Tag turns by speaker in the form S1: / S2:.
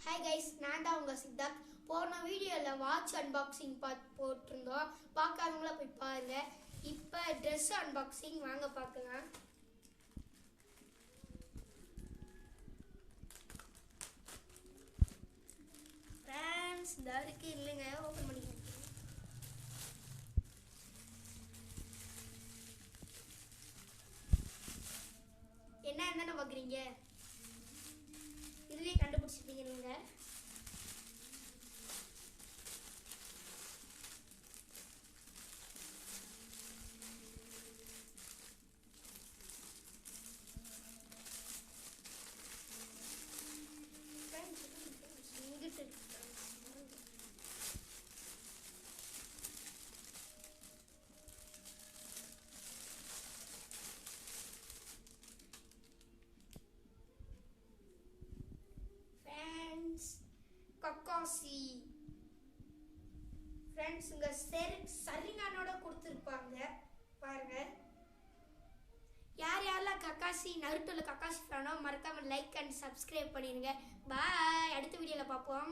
S1: Hi guys, நான் தான் உங்கள் சித்தார்த். போன வீடியோவில் வாட்ச் அன்பாக்சிங் போட்டிருந்தோம். பார்க்காதவங்கள போய் பாருங்க. இப்போ ட்ரெஸ் அன்பாக்சிங் வாங்க பார்க்கலாம். ஃப்ரெண்ட்ஸ், இந்த இருக்கு இல்லைங்க, ஓப்பன் பண்ணிக்கலாம். என்ன பார்க்குறீங்க? இதுலேயே கண்டுபிடிச்சிருப்பீங்க நீங்கள். கக்காசி ஃப்ரெண்ட்ஸ், இங்க சரிங்கானோட கொடுத்துருப்பாங்க பாருங்க. யாரெல்லாம் கக்காசி நருட்டோல கக்காசி ஃபேனோ மறக்காம லைக் அண்ட் சப்ஸ்கிரைப் பண்ணிடுங்க. பாய், அடுத்த வீடியோவில் பார்ப்போம்.